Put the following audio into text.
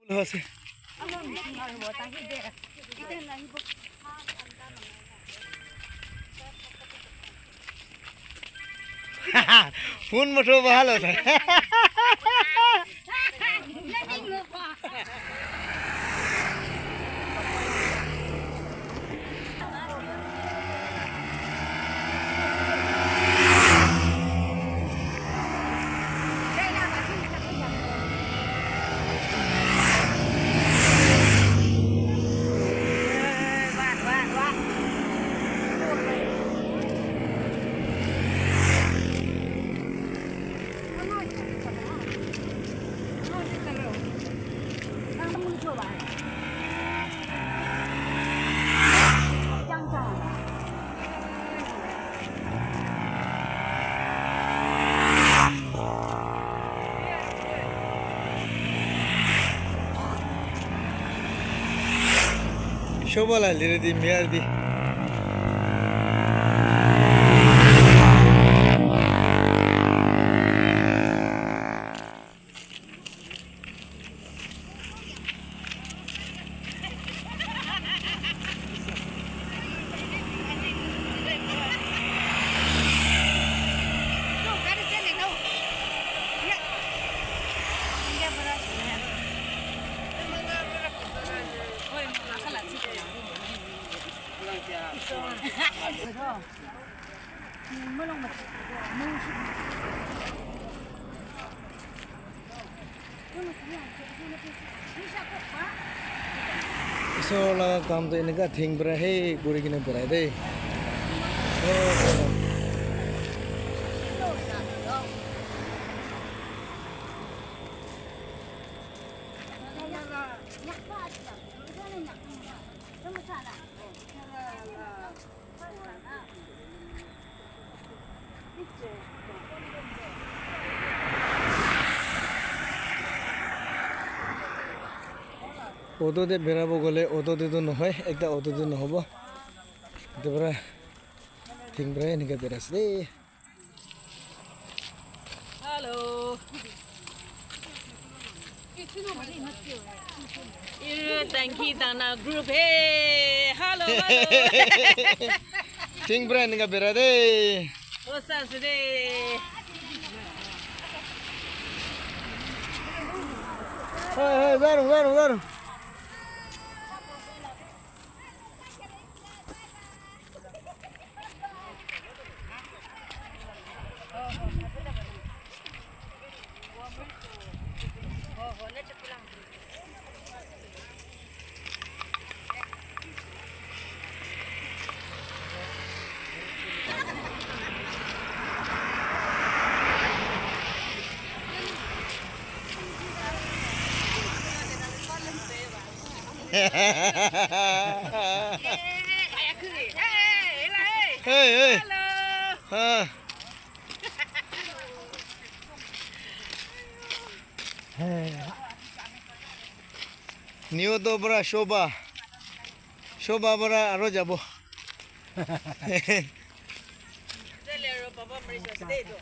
হচ্ছে ফোন মোটো ভালো শোভলা লিরে দি মেয়ার দি so laga kam to inaga thing bra he guri kine berai dei অটোতে বেরাব গলে অটোতে তো নহয় একটা অটোতে নহব দেবরা থিং ব্রে নিকে বেরাস দে হ্যালো ট্যাঙ্কি দানা গ্রুপ হে হ্যালো থিং ব্রে নিকে বেরা দে ও সাসরে hey hey garu hey hey ha নিও তো বড় শোভা বড় আরো যাব চলে রে বাবা মরিস দে তো